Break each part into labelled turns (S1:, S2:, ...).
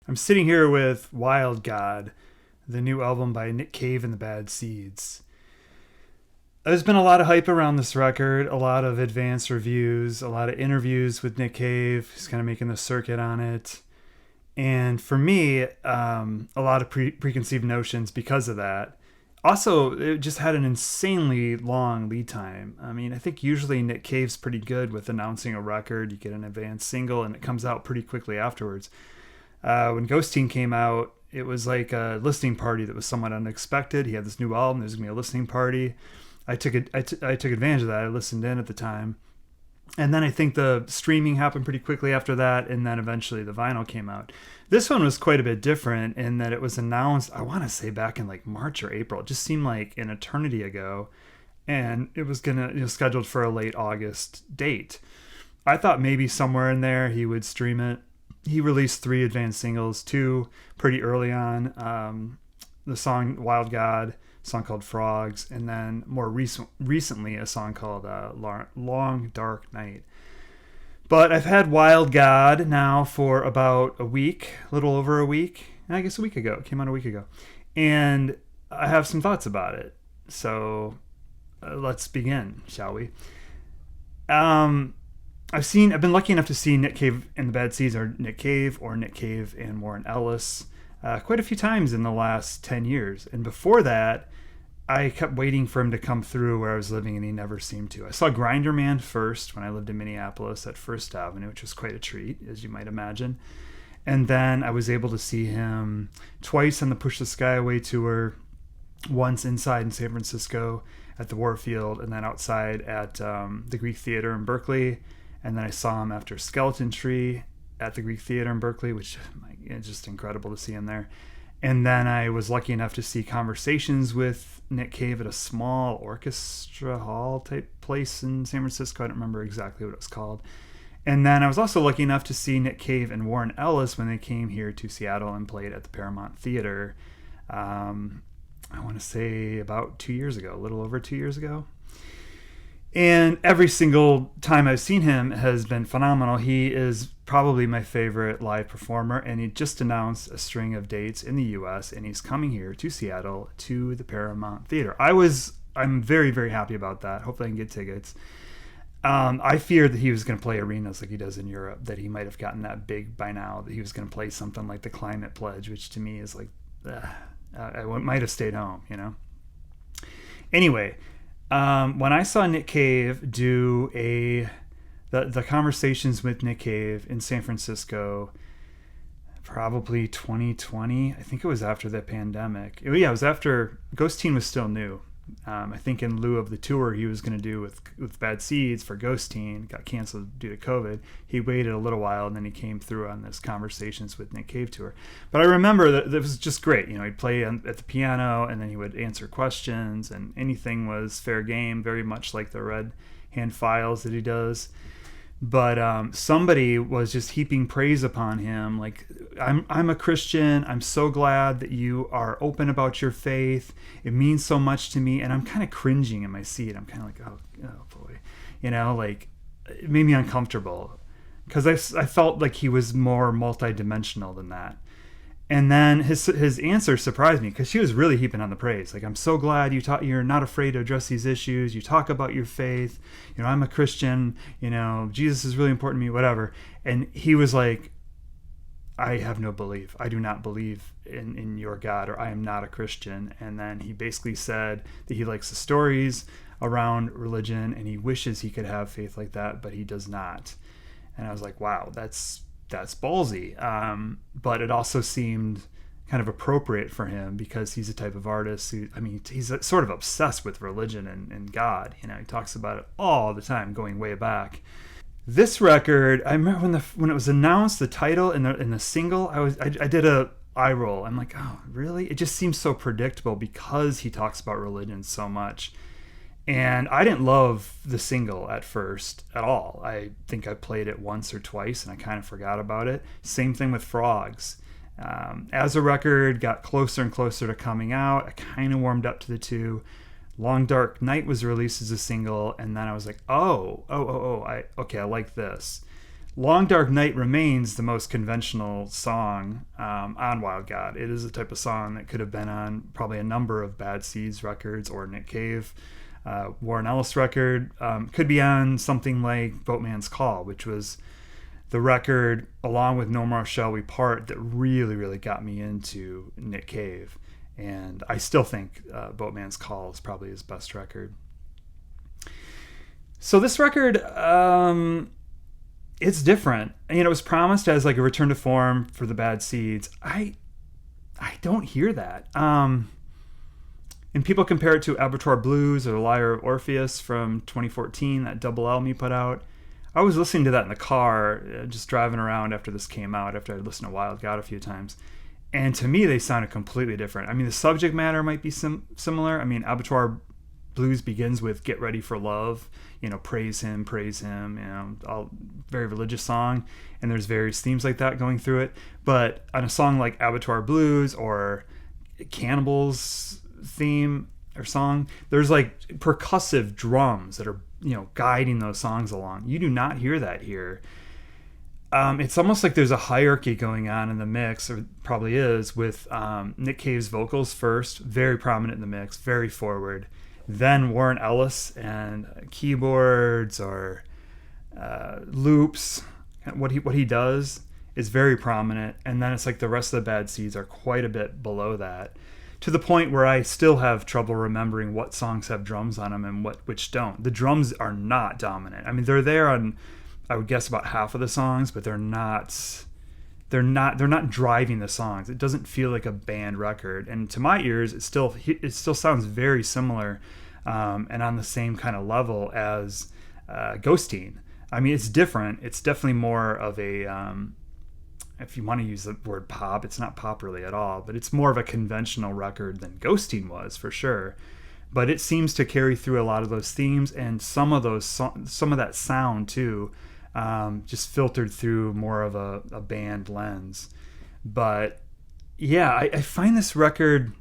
S1: I'm sitting here with Wild God, the new album by Nick Cave and the Bad Seeds. There's been a lot of hype around this record, a lot of advanced reviews, a lot of interviews with Nick Cave. He's kind of making the circuit on it. And for me, a lot of preconceived notions because of that. Also, it just had an insanely long lead time. I mean, I think usually Nick Cave's pretty good with announcing a record. You get an advanced single and it comes out pretty quickly afterwards. When Ghosteen came out, it was like a listening party that was somewhat unexpected. He had this new album. There's going to be a listening party. I took advantage of that. I listened in at the time. And then I think the streaming happened pretty quickly after that, and then eventually the vinyl came out. This one was quite a bit different in that it was announced, I want to say back in like March or April. It just seemed like an eternity ago. And it was scheduled for a late August date. I thought maybe somewhere in there he would stream it. He released 3 advanced singles, 2 pretty early on. The song Wild God, a song called Frogs, and then more recently a song called Long Dark Night. But I've had Wild God now for about a week, a little over a week. I guess a week ago. It came out a week ago. And I have some thoughts about it. So let's begin, shall we? I've been lucky enough to see Nick Cave and the Bad Seeds, or Nick Cave and Warren Ellis quite a few times in the last 10 years. And before that, I kept waiting for him to come through where I was living, and he never seemed to. I saw Grinder Man first when I lived in Minneapolis at First Avenue, which was quite a treat, as you might imagine. And then I was able to see him twice on the Push the Sky Away tour, once inside in San Francisco at the Warfield, and then outside at the Greek Theater in Berkeley. And then I saw him after Skeleton Tree at the Greek Theater in Berkeley, which is just incredible to see him there. And then I was lucky enough to see Conversations with Nick Cave at a small orchestra hall type place in San Francisco. I don't remember exactly what it was called. And then I was also lucky enough to see Nick Cave and Warren Ellis when they came here to Seattle and played at the Paramount Theater. I want to say about 2 years ago, a little over 2 years ago. And every single time I've seen him has been phenomenal. He is probably my favorite live performer, and he just announced a string of dates in the U.S., and he's coming here to Seattle to the Paramount Theater. I'm very, very happy about that. Hopefully I can get tickets. I feared that he was going to play arenas like he does in Europe, that he might have gotten that big by now, that he was going to play something like the Climate Pledge, which to me is like, I might have stayed home, you know? Anyway, when I saw Nick Cave do the Conversations with Nick Cave in San Francisco, probably 2020, I think it was after the pandemic. It was after Ghosteen was still new. I think in lieu of the tour he was going to do with Bad Seeds for Ghosteen, got canceled due to COVID. He waited a little while, and then he came through on this Conversations with Nick Cave tour. But I remember that it was just great. You know, he'd play at the piano, and then he would answer questions, and anything was fair game, very much like the Red Hand Files that he does. But somebody was just heaping praise upon him, like, I'm a Christian. I'm so glad that you are open about your faith. It means so much to me. And I'm kind of cringing in my seat. I'm kind of like, oh boy, you know, like, it made me uncomfortable because I felt like he was more multidimensional than that. And then his answer surprised me because she was really heaping on the praise. Like, I'm so glad you're not afraid to address these issues. You talk about your faith. You know, I'm a Christian. You know, Jesus is really important to me, whatever. And he was like, I have no belief. I do not believe in your God, or I am not a Christian. And then he basically said that he likes the stories around religion and he wishes he could have faith like that, but he does not. And I was like, wow, that's ballsy. But it also seemed kind of appropriate for him because he's a type of artist who, I mean, he's sort of obsessed with religion and God. You know, he talks about it all the time, going way back. This record, I remember when it was announced, the title and the single, I did a eye roll. I'm like, oh, really? It just seems so predictable because he talks about religion so much. And I didn't love the single at first at all. I think I played it once or twice and I kind of forgot about it. Same thing with Frogs. As the record got closer and closer to coming out, I kind of warmed up to the two. Long Dark Night was released as a single, and then I was like, I like this. Long Dark Night remains the most conventional song on Wild God. It is a type of song that could have been on probably a number of Bad Seeds records or Nick Cave. Warren Ellis record could be on something like Boatman's Call, which was the record, along with No More Shall We Part, that really, really got me into Nick Cave. And I still think Boatman's Call is probably his best record. So this record, it's different. It was promised as like a return to form for the Bad Seeds. I don't hear that. And people compare it to Abattoir Blues or The Lyre of Orpheus from 2014, that double album he put out. I was listening to that in the car, just driving around after this came out, after I'd listened to Wild God a few times. And to me, they sounded completely different. I mean, the subject matter might be similar. I mean, Abattoir Blues begins with "Get Ready for Love," praise him, all very religious song, and there's various themes like that going through it. But on a song like Abattoir Blues or Cannibals theme or song, there's like percussive drums that are guiding those songs along. You do not hear that here. It's almost like there's a hierarchy going on in the mix, or probably is, with Nick Cave's vocals first, very prominent in the mix, very forward. Then Warren Ellis and keyboards or loops. What he does is very prominent, and then it's like the rest of the Bad Seeds are quite a bit below that, to the point where I still have trouble remembering what songs have drums on them and which don't. The drums are not dominant. I mean, they're there on, I would guess, about half of the songs, but they're not driving the songs. It doesn't feel like a band record, and to my ears, it still sounds very similar, and on the same kind of level as Ghosteen. I mean, it's different. It's definitely more of a if you want to use the word pop, it's not pop really at all, but it's more of a conventional record than Ghosteen was, for sure. But it seems to carry through a lot of those themes, and some of that sound too, just filtered through more of a band lens. But yeah, I find this record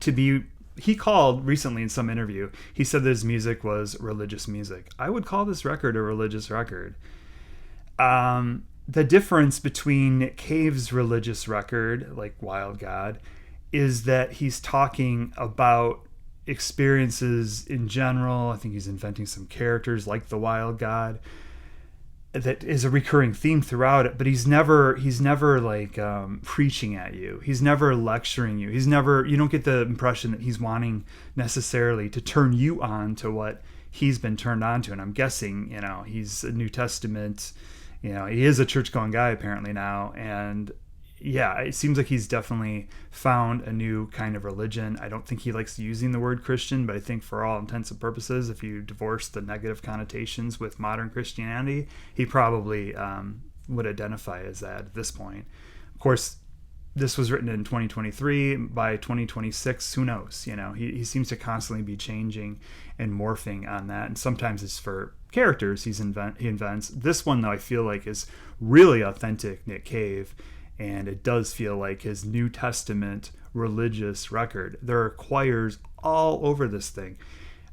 S1: to be, he called recently in some interview, he said that his music was religious music. I would call this record a religious record. The difference between Nick Cave's religious record, like Wild God, is that he's talking about experiences in general. I think he's inventing some characters like the Wild God. That is a recurring theme throughout it, but he's never like preaching at you. He's never lecturing you. You don't get the impression that he's wanting necessarily to turn you on to what he's been turned on to. And I'm guessing, he's a New Testament, he is a church-going guy apparently now, and yeah, it seems like he's definitely found a new kind of religion. I don't think he likes using the word Christian, but I think for all intents and purposes, if you divorce the negative connotations with modern Christianity, he probably would identify as that at this point. Of course, this was written in 2023. By 2026, who knows? He seems to constantly be changing and morphing on that, and sometimes it's for characters he invents. This one, though, I feel like is really authentic Nick Cave, and it does feel like his New Testament religious record. There are choirs all over this thing.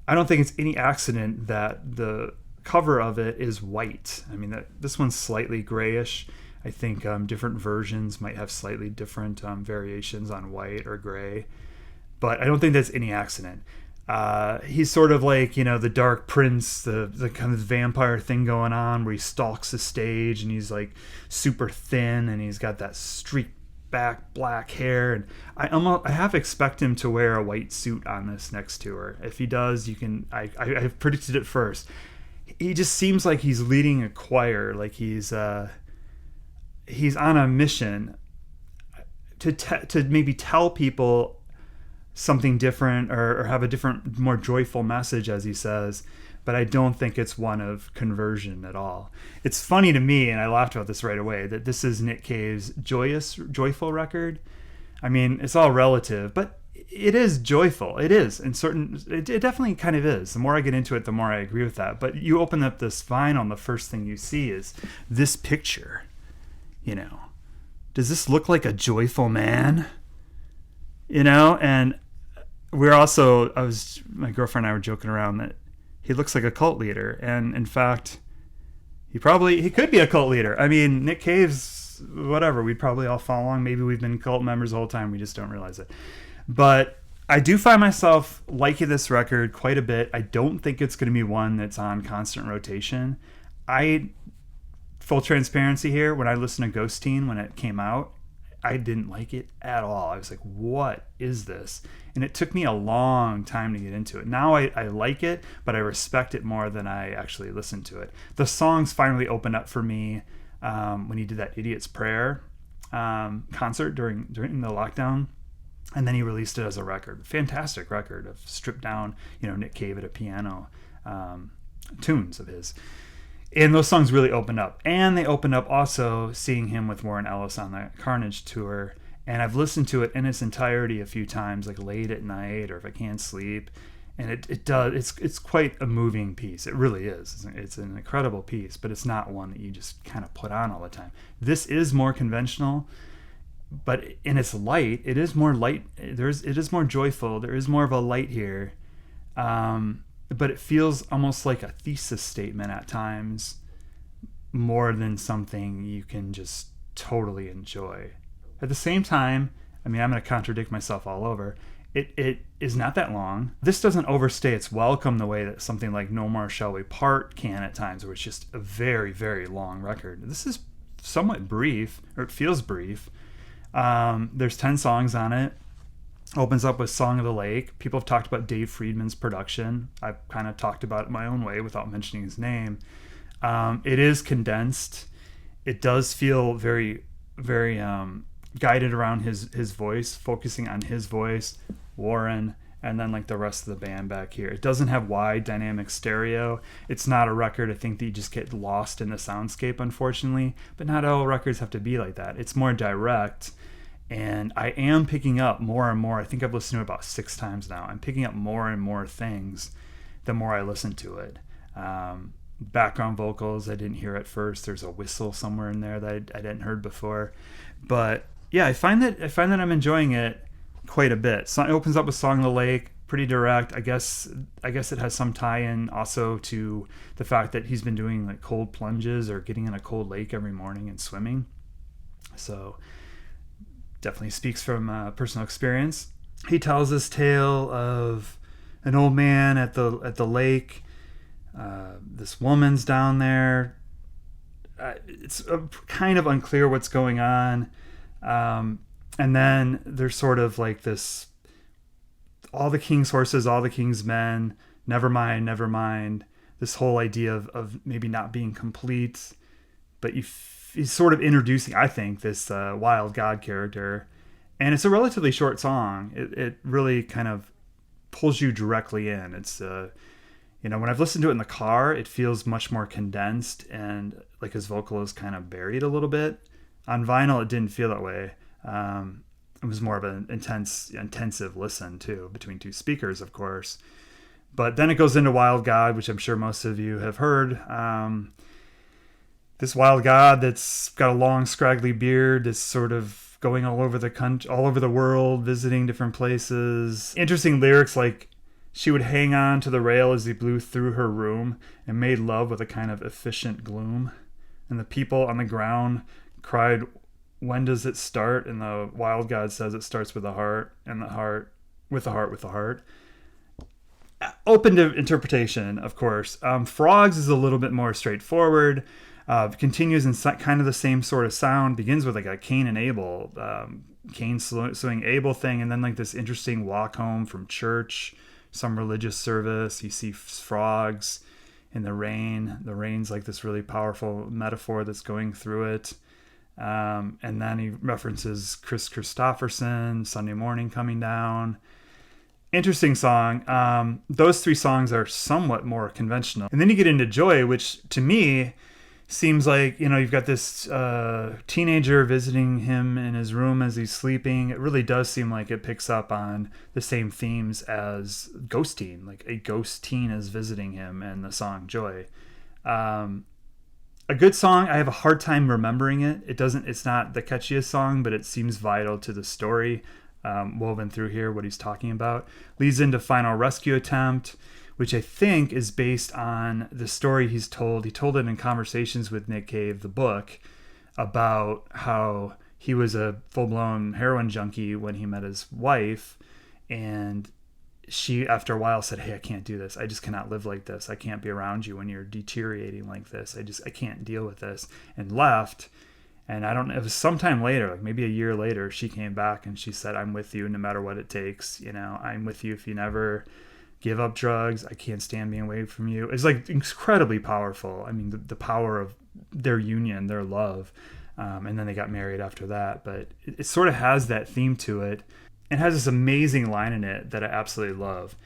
S1: I don't think it's any accident that the cover of it is white. I mean, this one's slightly grayish. I think different versions might have slightly different variations on white or gray, but I don't think that's any accident. He's sort of like, the Dark Prince, the kind of vampire thing going on where he stalks the stage and he's like super thin and he's got that streaked back black hair. And I half expect him to wear a white suit on this next tour. If he does, I've predicted it first. He just seems like he's leading a choir, like he's on a mission to maybe tell people something different or have a different, more joyful message, as he says, but I don't think it's one of conversion at all. It's funny to me, and I laughed about this right away, that this is Nick Cave's joyful record. I mean, it's all relative, but it is joyful. It is, it definitely kind of is. The more I get into it, the more I agree with that. But you open up this vinyl, and the first thing you see is this picture. Does this look like a joyful man? And my girlfriend and I were joking around that he looks like a cult leader, and in fact, he could be a cult leader. I mean, Nick Cave's whatever. We'd probably all follow along. Maybe we've been cult members the whole time. We just don't realize it. But I do find myself liking this record quite a bit. I don't think it's going to be one that's on constant rotation. Full transparency here, when I listened to Ghosteen when it came out, I didn't like it at all. I was like, what is this? And it took me a long time to get into it. Now I like it, but I respect it more than I actually listened to it. The songs finally opened up for me when he did that Idiot's Prayer concert during the lockdown. And then he released it as a record. Fantastic record of stripped down, Nick Cave at a piano tunes of his. And those songs really opened up. And they opened up also seeing him with Warren Ellis on the Carnage tour. And I've listened to it in its entirety a few times, like late at night or if I can't sleep. And it's quite a moving piece. It really is. It's an incredible piece, but it's not one that you just kind of put on all the time. This is more conventional, but in its light, it is more light. It is more joyful. There is more of a light here. But it feels almost like a thesis statement at times more than something you can just totally enjoy. At the same time, I mean, I'm going to contradict myself all over. It is not that long. This doesn't overstay its welcome the way that something like No More Shall We Part can at times, where it's just a very, very long record. This is somewhat brief, or it feels brief. There's 10 songs on it. Opens up with Song of the Lake. People have talked about Dave Friedman's production. I've kind of talked about it my own way without mentioning his name. It is condensed. It does feel very, very guided around his voice, focusing on his voice, Warren, and then like the rest of the band back here. It doesn't have wide dynamic stereo. It's not a record I think that you just get lost in the soundscape, unfortunately. But not all records have to be like that. It's more direct. And I am picking up more and more. I think I've listened to it about 6 times now. I'm picking up more and more things the more I listen to it. Background vocals I didn't hear at first. There's a whistle somewhere in there that I hadn't heard before. But yeah, I find that I'm enjoying it quite a bit. So it opens up with Song of the Lake, pretty direct. I guess it has some tie-in also to the fact that he's been doing like cold plunges or getting in a cold lake every morning and swimming. So definitely speaks from personal experience. He tells this tale of an old man at the lake. This woman's down there. It's kind of unclear what's going on. And then there's sort of like this, all the king's horses, all the king's men, never mind. This whole idea of maybe not being complete, but he's sort of introducing, I think, this wild god character. And it's a relatively short song. It really kind of pulls you directly in. It's, when I've listened to it in the car, it feels much more condensed and like his vocal is kind of buried a little bit. On vinyl, it didn't feel that way. It was more of an intensive listen, too, between 2 speakers, of course. But then it goes into Wild God, which I'm sure most of you have heard. This wild god that's got a long, scraggly beard that's sort of going all over the country, all over the world, visiting different places. Interesting lyrics like, she would hang on to the rail as he blew through her room and made love with a kind of efficient gloom. And the people on the ground cried, when does it start? And the wild god says it starts with the heart, and the heart, with the heart. Open to interpretation, of course. Frogs is a little bit more straightforward. Continues in kind of the same sort of sound. Begins with like a Cain and Abel, Cain suing Abel thing, and then like this interesting walk home from church, some religious service. You see frogs in the rain. The rain's like this really powerful metaphor that's going through it. And then he references Chris Christopherson, Sunday Morning Coming Down. Interesting song. Those 3 songs are somewhat more conventional. And then you get into Joy, which to me seems like, you've got this teenager visiting him in his room as he's sleeping. It really does seem like it picks up on the same themes as Ghost Teen. Like a ghost teen is visiting him in the song Joy. A good song. I have a hard time remembering it. It's not the catchiest song, but it seems vital to the story woven through here, what he's talking about. Leads into Final Rescue Attempt, which I think is based on the story he's told. He told it in Conversations with Nick Cave, the book, about how he was a full-blown heroin junkie when he met his wife, and she, after a while, said, "Hey, I can't do this. I just cannot live like this. I can't be around you when you're deteriorating like this. I can't deal with this," and left. And I don't know, it was sometime later, like maybe a year later, she came back and she said, "I'm with you no matter what it takes. You know, I'm with you if you never give up drugs. I can't stand being away from you." It's like incredibly powerful. I mean, the power of their union, their love. And then they got married after that. But it sort of has that theme to it. It has this amazing line in it that I absolutely love.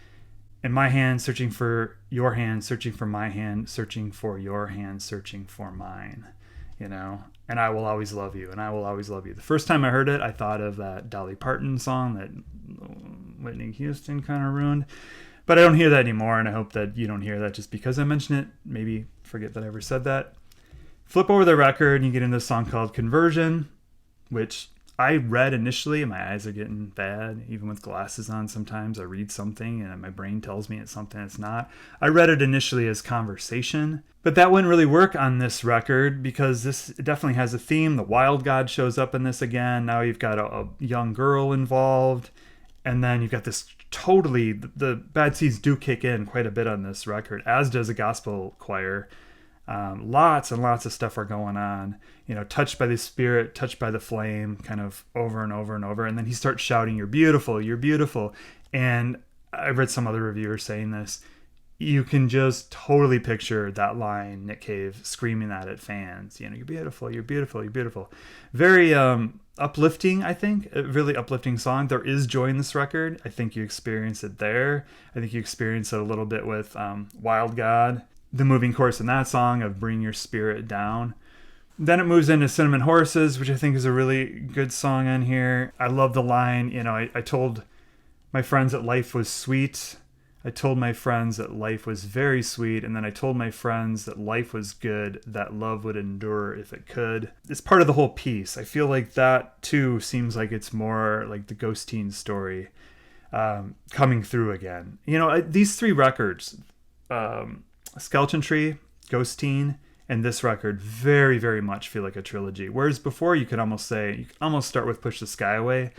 S1: "In my hand, searching for your hand, searching for my hand, searching for your hand, searching for mine." You know, "And I will always love you, and I will always love you." The first time I heard it, I thought of that Dolly Parton song that Whitney Houston kind of ruined. But I don't hear that anymore, and I hope that you don't hear that just because I mention it. Maybe forget that I ever said that. Flip over the record, and you get into a song called "Conversion," which I read initially, and my eyes are getting bad. Even with glasses on, sometimes I read something, and my brain tells me it's something it's not. I read it initially as "Conversation," but that wouldn't really work on this record because this definitely has a theme. The wild god shows up in this again. Now you've got a young girl involved, and then you've got this totally, the bad seeds do kick in quite a bit on this record, as does a gospel choir. Lots and lots of stuff are going on, you know, touched by the Spirit, touched by the flame, kind of over and over and over. And then he starts shouting, "You're beautiful, you're beautiful." And I've read some other reviewers saying this. You can just totally picture that line, Nick Cave screaming that at fans, you know, "You're beautiful, you're beautiful, you're beautiful." Very uplifting, I think. A really uplifting song. There is joy in this record. I think you experience it there. I think you experience it a little bit with Wild God. The moving chorus in that song of "Bring Your Spirit Down." Then it moves into "Cinnamon Horses," which I think is a really good song on here. I love the line, you know, I told my friends that life was sweet. I told my friends that life was very sweet. And then I told my friends that life was good, that love would endure if it could. It's part of the whole piece. I feel like that, too, seems like it's more like the Ghost Teen story coming through again. You know, these three records, Skeleton Tree, Ghost Teen, and this record very, very much feel like a trilogy. Whereas before you could almost start with "Push the Sky Away."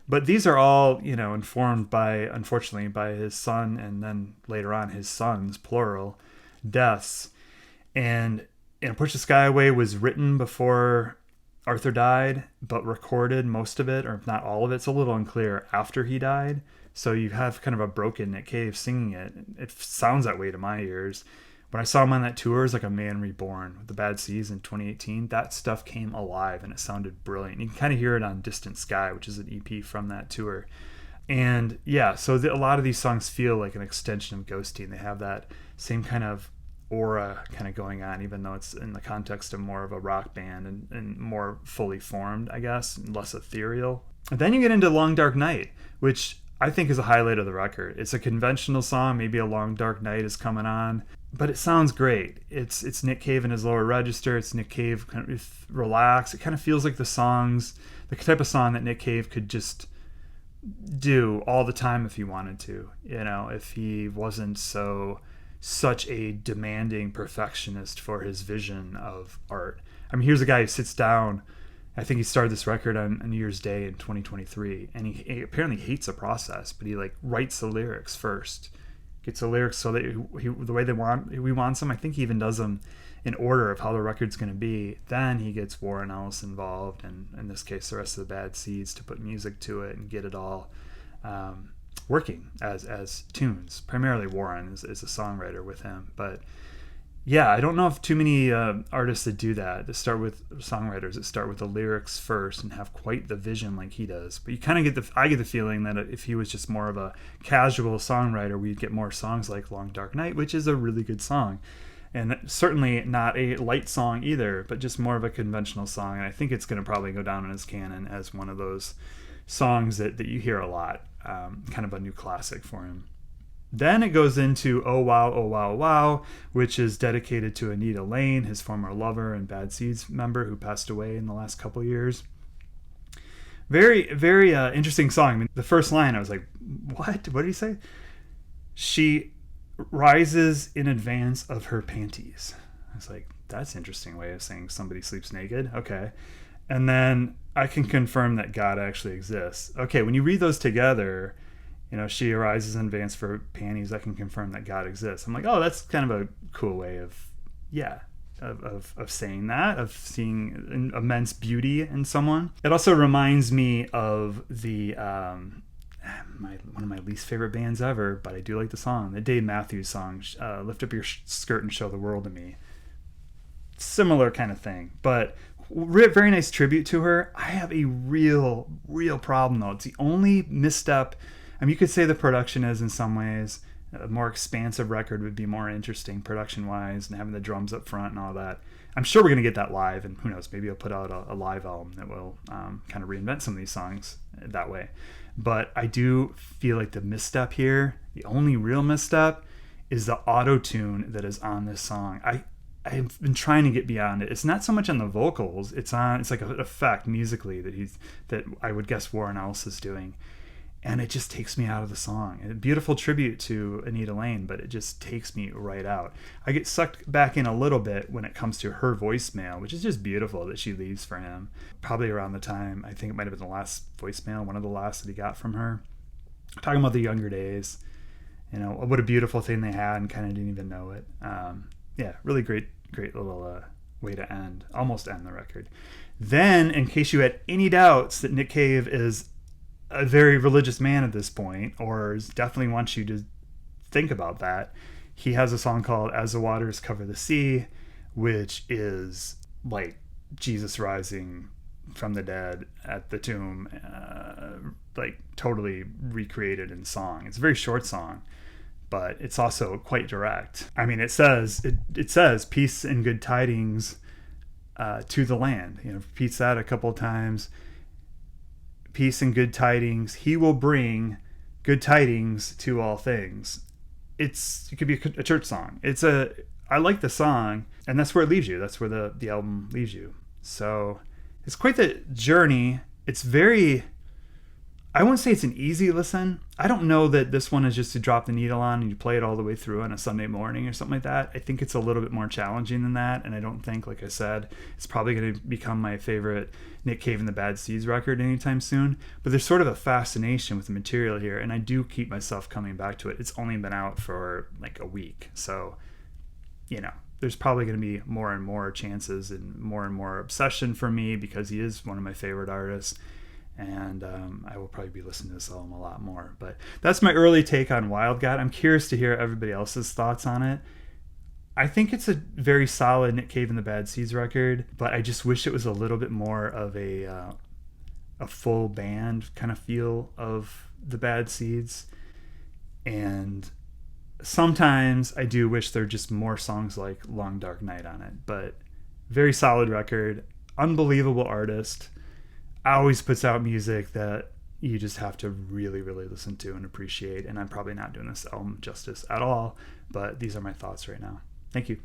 S1: But these are all, you know, informed by, unfortunately, by his son, and then later on his sons, plural, deaths. And "Push the Sky Away" was written before Arthur died, but recorded most of it, or if not all of it, it's a little unclear, after he died. So you have kind of a broken Nick Cave singing it. It sounds that way to my ears. When I saw him on that tour, it was like a man reborn. With the Bad Seeds in 2018, that stuff came alive and it sounded brilliant. You can kind of hear it on Distant Sky, which is an EP from that tour. And yeah, so a lot of these songs feel like an extension of Ghost Teen. They have that same kind of aura kind of going on, even though it's in the context of more of a rock band and more fully formed, I guess, and less ethereal. And then you get into "Long Dark Night," which I think is a highlight of the record. It's a conventional song. Maybe "A Long Dark Night" is coming on, but it sounds great. It's Nick Cave in his lower register. It's Nick Cave kind of relaxed. It kind of feels like the type of song that Nick Cave could just do all the time if he wanted to. You know, if he wasn't such a demanding perfectionist for his vision of art. I mean, here's a guy who sits down. I think he started this record on New Year's Day in 2023, and he apparently hates the process, but he like writes the lyrics first, gets the lyrics so that the way he wants them. I think he even does them in order of how the record's going to be. Then he gets Warren Ellis involved, and in this case, the rest of the Bad Seeds, to put music to it and get it all working as tunes. Primarily Warren is a songwriter with him, but yeah, I don't know if too many artists that do that start with songwriters that start with the lyrics first and have quite the vision like he does. But you kind of I get the feeling that if he was just more of a casual songwriter, we'd get more songs like "Long Dark Night," which is a really good song. And certainly not a light song either, but just more of a conventional song. And I think it's going to probably go down in his canon as one of those songs that you hear a lot, kind of a new classic for him. Then it goes into "Oh Wow, Oh Wow, Wow," which is dedicated to Anita Lane, his former lover and Bad Seeds member who passed away in the last couple years. Very, very interesting song. I mean, the first line, I was like, what? What did he say? She rises in advance of her panties. I was like, that's an interesting way of saying somebody sleeps naked. Okay. And then I can confirm that God actually exists. Okay, when you read those together, she arises in advance for panties. I can confirm that God exists. I'm like, oh, that's kind of a cool way of, yeah, of saying that, of seeing immense beauty in someone. It also reminds me of the one of my least favorite bands ever, but I do like the song, the Dave Matthews song, "Lift Up Your Skirt and Show the World to Me." Similar kind of thing, but very nice tribute to her. I have a real problem though. It's the only misstep. I mean, you could say the production is in some ways. A more expansive record would be more interesting production wise, and having the drums up front and all that. I'm sure we're going to get that live, and who knows, maybe I'll put out a live album that will kind of reinvent some of these songs that way. But I do feel like the misstep here, the only real misstep, is the auto-tune that is on this song. I've been trying to get beyond it. It's not so much on the vocals. It's like an effect musically that I would guess Warren Ellis is doing. And it just takes me out of the song. A beautiful tribute to Anita Lane, but it just takes me right out. I get sucked back in a little bit when it comes to her voicemail, which is just beautiful that she leaves for him. Probably around the time, I think it might have been the last voicemail, one of the last that he got from her. Talking about the younger days. What a beautiful thing they had and kind of didn't even know it. Yeah, really great little way to almost end the record. Then, in case you had any doubts that Nick Cave is a very religious man at this point, or definitely wants you to think about that, he has a song called "As the Waters Cover the Sea," which is like Jesus rising from the dead at the tomb, like totally recreated in song. It's a very short song, but it's also quite direct. I mean, it says peace and good tidings to the land. Repeats that a couple of times. Peace and good tidings. He will bring good tidings to all things. It could be a church song. I like the song, and that's where it leaves you. That's where the album leaves you. So it's quite the journey. It's very, I wouldn't say it's an easy listen. I don't know that this one is just to drop the needle on and you play it all the way through on a Sunday morning or something like that. I think it's a little bit more challenging than that, and I don't think, like I said, it's probably going to become my favorite Nick Cave and the Bad Seeds record anytime soon. But there's sort of a fascination with the material here, and I do keep myself coming back to it. It's only been out for like a week, so there's probably going to be more and more chances and more obsession for me, because he is one of my favorite artists. And I will probably be listening to this album a lot more. But that's my early take on Wild God. I'm curious to hear everybody else's thoughts on it. I think it's a very solid Nick Cave and the Bad Seeds record, but I just wish it was a little bit more of a full band kind of feel of the Bad Seeds. And sometimes I do wish there were just more songs like Long Dark Night on it. But very solid record, unbelievable artist. Always puts out music that you just have to really listen to and appreciate. And I'm probably not doing this album justice at all, but these are my thoughts right now. Thank you.